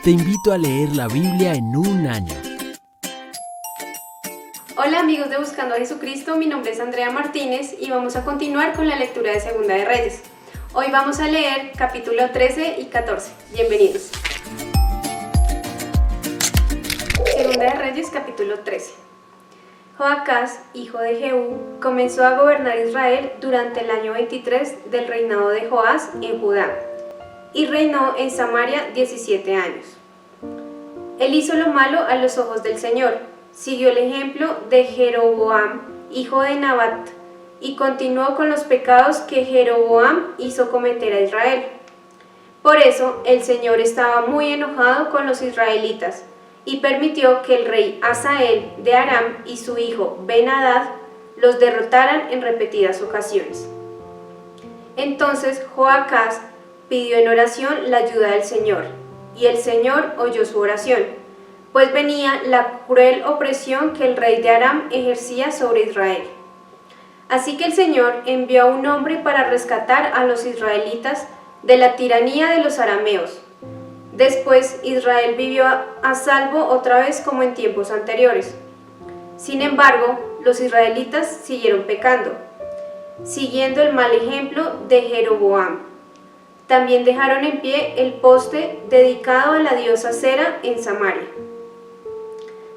Te invito a leer la Biblia en un año. Hola amigos de Buscando a Jesucristo, mi nombre es Andrea Martínez y vamos a continuar con la lectura de Segunda de Reyes. Hoy vamos a leer capítulo 13 y 14. Bienvenidos. Segunda de Reyes, capítulo 13. Joacás, hijo de Jehú, comenzó a gobernar Israel durante el año 23 del reinado de Joás en Judá, y reinó en Samaria 17 años. Él hizo lo malo a los ojos del Señor, siguió el ejemplo de Jeroboam, hijo de Nabat, y continuó con los pecados que Jeroboam hizo cometer a Israel. Por eso el Señor estaba muy enojado con los israelitas, y permitió que el rey Hazael de Aram y su hijo Ben-Hadad los derrotaran en repetidas ocasiones. Entonces Joacás pidió en oración la ayuda del Señor, y el Señor oyó su oración, pues venía la cruel opresión que el rey de Aram ejercía sobre Israel. Así que el Señor envió a un hombre para rescatar a los israelitas de la tiranía de los arameos. Después Israel vivió a salvo otra vez como en tiempos anteriores. Sin embargo, los israelitas siguieron pecando, siguiendo el mal ejemplo de Jeroboam. También dejaron en pie el poste dedicado a la diosa Cera en Samaria.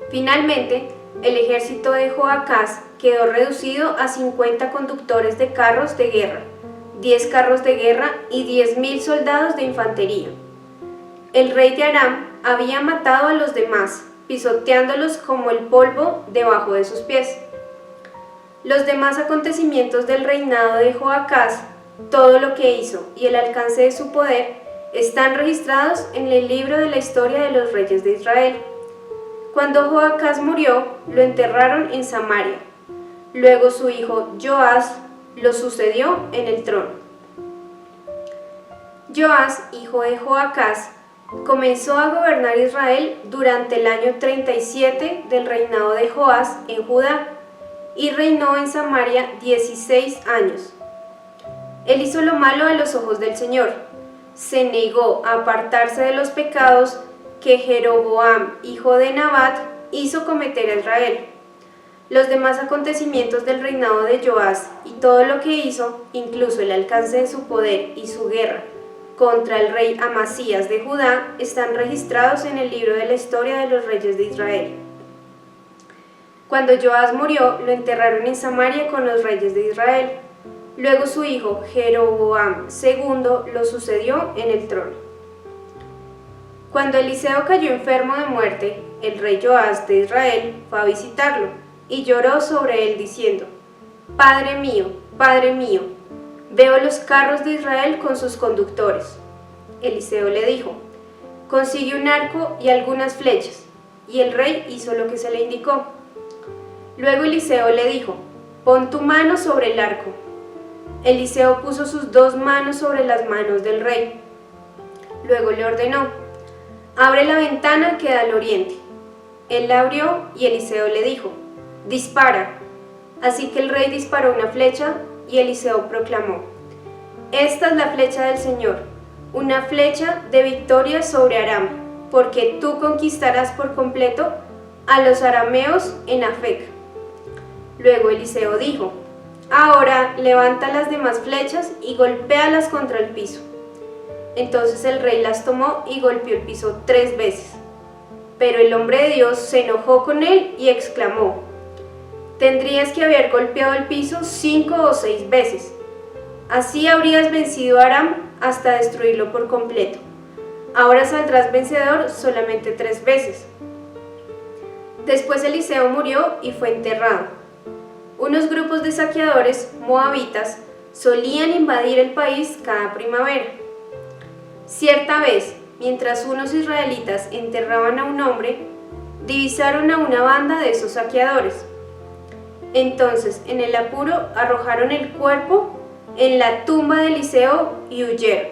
Finalmente, el ejército de Joacás quedó reducido a 50 conductores de carros de guerra, 10 carros de guerra y 10.000 soldados de infantería. El rey de Aram había matado a los demás, pisoteándolos como el polvo debajo de sus pies. Los demás acontecimientos del reinado de Joacás, todo lo que hizo y el alcance de su poder, están registrados en el libro de la historia de los reyes de Israel. Cuando Joacás murió, lo enterraron en Samaria. Luego su hijo Joás lo sucedió en el trono. Joás, hijo de Joacás, comenzó a gobernar Israel durante el año 37 del reinado de Joás en Judá, y reinó en Samaria 16 años. Él hizo lo malo a los ojos del Señor. Se negó a apartarse de los pecados que Jeroboam, hijo de Nabat, hizo cometer a Israel. Los demás acontecimientos del reinado de Joás y todo lo que hizo, incluso el alcance de su poder y su guerra contra el rey Amasías de Judá, están registrados en el libro de la historia de los reyes de Israel. Cuando Joás murió, lo enterraron en Samaria con los reyes de Israel. Luego su hijo Jeroboam II lo sucedió en el trono. Cuando Eliseo cayó enfermo de muerte, el rey Joás de Israel fue a visitarlo y lloró sobre él diciendo: Padre mío, veo los carros de Israel con sus conductores. Eliseo le dijo: Consigue un arco y algunas flechas. Y el rey hizo lo que se le indicó. Luego Eliseo le dijo: Pon tu mano sobre el arco. Eliseo puso sus 2 manos sobre las manos del rey. Luego le ordenó: Abre la ventana que da al oriente. Él la abrió y Eliseo le dijo: Dispara. Así que el rey disparó una flecha y Eliseo proclamó: Esta es la flecha del Señor, una flecha de victoria sobre Aram, porque tú conquistarás por completo a los arameos en Afec. Luego Eliseo dijo: Ahora levanta las demás flechas y golpéalas contra el piso. Entonces el rey las tomó y golpeó el piso 3 veces. Pero el hombre de Dios se enojó con él y exclamó: Tendrías que haber golpeado el piso 5 o 6 veces. Así habrías vencido a Aram hasta destruirlo por completo. Ahora saldrás vencedor solamente 3 veces. Después Eliseo murió y fue enterrado. Unos grupos de saqueadores moabitas solían invadir el país cada primavera. Cierta vez, mientras unos israelitas enterraban a un hombre, divisaron a una banda de esos saqueadores. Entonces, en el apuro, arrojaron el cuerpo en la tumba de Eliseo y huyeron.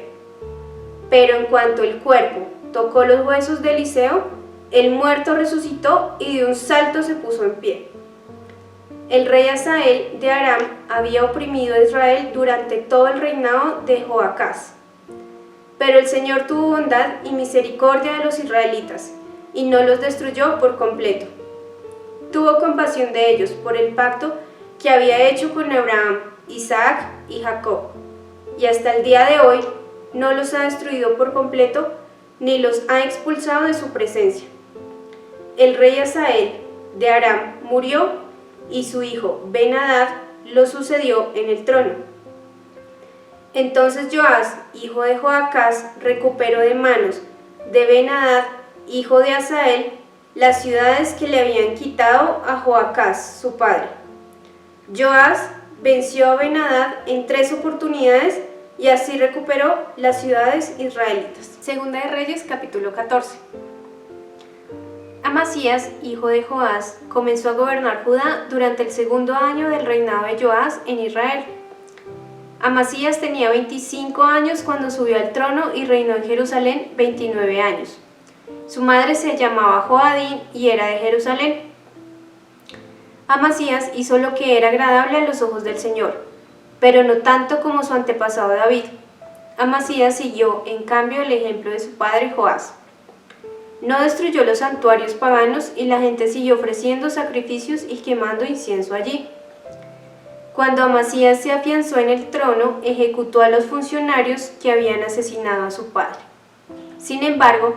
Pero en cuanto el cuerpo tocó los huesos de Eliseo, el muerto resucitó y de un salto se puso en pie. El rey Hazael de Aram había oprimido a Israel durante todo el reinado de Joacás. Pero el Señor tuvo bondad y misericordia de los israelitas, y no los destruyó por completo. Tuvo compasión de ellos por el pacto que había hecho con Abraham, Isaac y Jacob, y hasta el día de hoy no los ha destruido por completo, ni los ha expulsado de su presencia. El rey Hazael de Aram murió, y su hijo Ben-Hadad lo sucedió en el trono. Entonces Joás, hijo de Joacás, recuperó de manos de Ben-Hadad, hijo de Hazael, las ciudades que le habían quitado a Joacás, su padre. Joás venció a Ben-Hadad en 3 oportunidades y así recuperó las ciudades israelitas. Segunda de Reyes, capítulo 14. Amasías, hijo de Joás, comenzó a gobernar Judá durante el 2.º año del reinado de Joás en Israel. Amasías tenía 25 años cuando subió al trono y reinó en Jerusalén 29 años. Su madre se llamaba Joadín y era de Jerusalén. Amasías hizo lo que era agradable a los ojos del Señor, pero no tanto como su antepasado David. Amasías siguió, en cambio, el ejemplo de su padre Joás. No destruyó los santuarios paganos y la gente siguió ofreciendo sacrificios y quemando incienso allí. Cuando Amasías se afianzó en el trono, ejecutó a los funcionarios que habían asesinado a su padre. Sin embargo,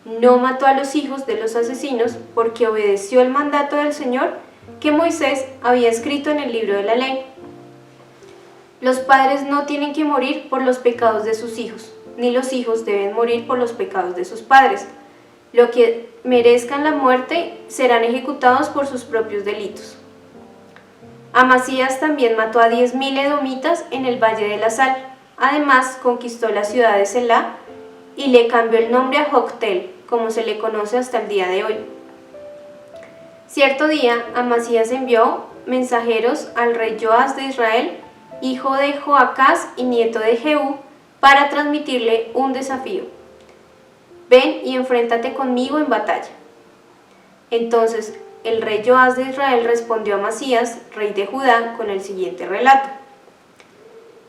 no mató a los hijos de los asesinos porque obedeció el mandato del Señor que Moisés había escrito en el libro de la ley. Los padres no tienen que morir por los pecados de sus hijos, ni los hijos deben morir por los pecados de sus padres. Los que merezcan la muerte serán ejecutados por sus propios delitos. Amasías también mató a 10.000 edomitas en el Valle de la Sal. Además, conquistó la ciudad de Selá y le cambió el nombre a Joctel, como se le conoce hasta el día de hoy. Cierto día, Amasías envió mensajeros al rey Joás de Israel, hijo de Joacás y nieto de Jehú, para transmitirle un desafío. Ven y enfréntate conmigo en batalla. Entonces el rey Joás de Israel respondió a Amasías, rey de Judá, con el siguiente relato.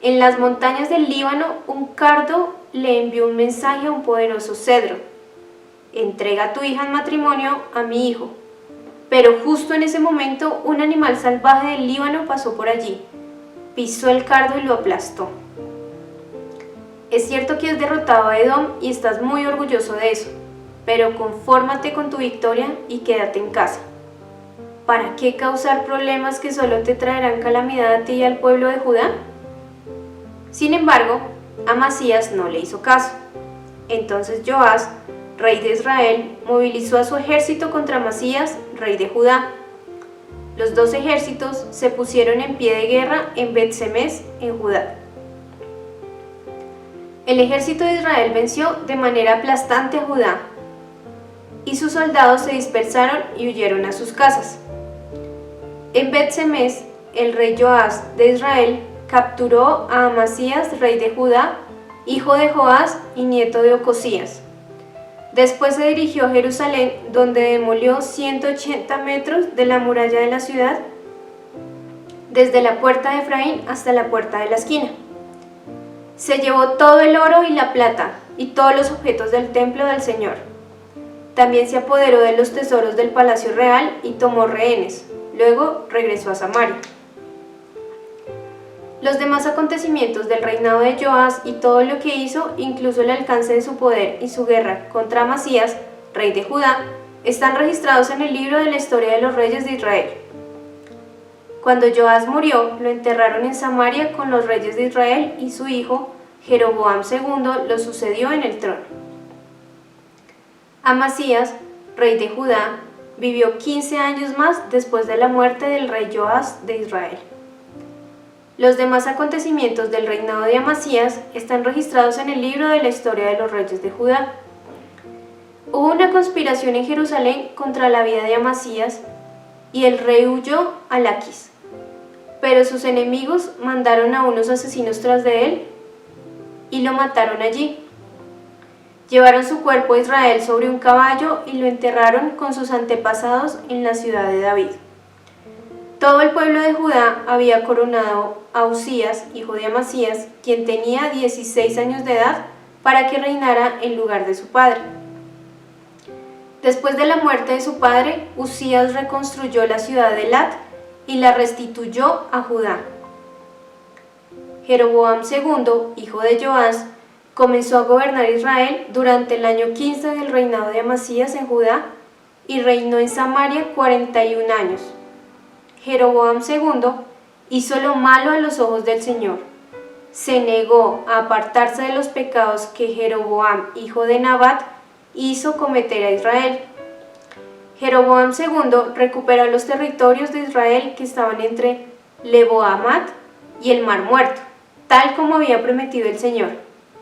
En las montañas del Líbano, un cardo le envió un mensaje a un poderoso cedro. Entrega a tu hija en matrimonio a mi hijo. Pero justo en ese momento, un animal salvaje del Líbano pasó por allí, pisó el cardo y lo aplastó. Es cierto que has derrotado a Edom y estás muy orgulloso de eso, pero confórmate con tu victoria y quédate en casa. ¿Para qué causar problemas que solo te traerán calamidad a ti y al pueblo de Judá? Sin embargo, Amasías no le hizo caso. Entonces Joás, rey de Israel, movilizó a su ejército contra Amasías, rey de Judá. Los 2 ejércitos se pusieron en pie de guerra en Bet-Semes, en Judá. El ejército de Israel venció de manera aplastante a Judá, y sus soldados se dispersaron y huyeron a sus casas. En Bet-Semes, el rey Joás de Israel capturó a Amasías, rey de Judá, hijo de Joás y nieto de Ocosías. Después se dirigió a Jerusalén, donde demolió 180 metros de la muralla de la ciudad, desde la puerta de Efraín hasta la puerta de la esquina. Se llevó todo el oro y la plata y todos los objetos del templo del Señor. También se apoderó de los tesoros del palacio real y tomó rehenes. Luego regresó a Samaria. Los demás acontecimientos del reinado de Joás y todo lo que hizo, incluso el alcance de su poder y su guerra contra Amasías, rey de Judá, están registrados en el libro de la historia de los reyes de Israel. Cuando Joás murió, lo enterraron en Samaria con los reyes de Israel y su hijo, Jeroboam II, lo sucedió en el trono. Amasías, rey de Judá, vivió 15 años más después de la muerte del rey Joás de Israel. Los demás acontecimientos del reinado de Amasías están registrados en el libro de la historia de los reyes de Judá. Hubo una conspiración en Jerusalén contra la vida de Amasías y el rey huyó a Laquis. Pero sus enemigos mandaron a unos asesinos tras de él y lo mataron allí. Llevaron su cuerpo a Israel sobre un caballo y lo enterraron con sus antepasados en la ciudad de David. Todo el pueblo de Judá había coronado a Usías, hijo de Amasías, quien tenía 16 años de edad, para que reinara en lugar de su padre. Después de la muerte de su padre, Uzías reconstruyó la ciudad de Elat y la restituyó a Judá. Jeroboam II, hijo de Joás, comenzó a gobernar Israel durante el año 15 del reinado de Amasías en Judá y reinó en Samaria 41 años. Jeroboam II hizo lo malo a los ojos del Señor. Se negó a apartarse de los pecados que Jeroboam, hijo de Nabat, hizo cometer a Israel. Jeroboam II recuperó los territorios de Israel que estaban entre Lebo-Hamat y el Mar Muerto, tal como había prometido el Señor,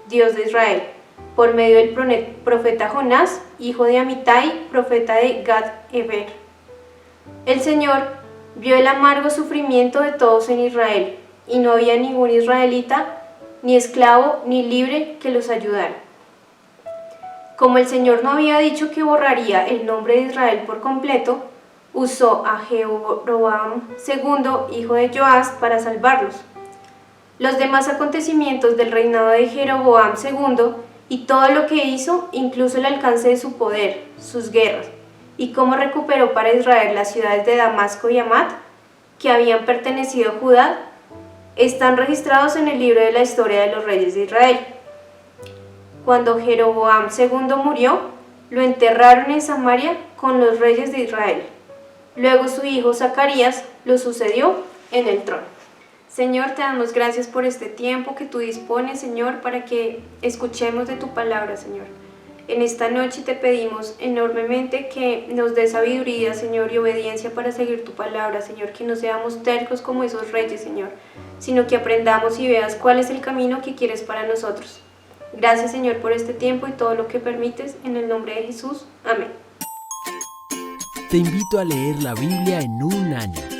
Dios de Israel, por medio del profeta Jonás, hijo de Amitai, profeta de Gad-Heber. El Señor vio el amargo sufrimiento de todos en Israel, y no había ningún israelita, ni esclavo, ni libre que los ayudara. Como el Señor no había dicho que borraría el nombre de Israel por completo, usó a Jeroboam II, hijo de Joás, para salvarlos. Los demás acontecimientos del reinado de Jeroboam II y todo lo que hizo, incluso el alcance de su poder, sus guerras, y cómo recuperó para Israel las ciudades de Damasco y Hamat, que habían pertenecido a Judá, están registrados en el libro de la historia de los reyes de Israel. Cuando Jeroboam II murió, lo enterraron en Samaria con los reyes de Israel. Luego su hijo Zacarías lo sucedió en el trono. Señor, te damos gracias por este tiempo que tú dispones, Señor, para que escuchemos de tu palabra, Señor. En esta noche te pedimos enormemente que nos des sabiduría, Señor, y obediencia para seguir tu palabra, Señor, que no seamos tercos como esos reyes, Señor, sino que aprendamos y veas cuál es el camino que quieres para nosotros. Gracias, Señor, por este tiempo y todo lo que permites, en el nombre de Jesús. Amén. Te invito a leer la Biblia en un año.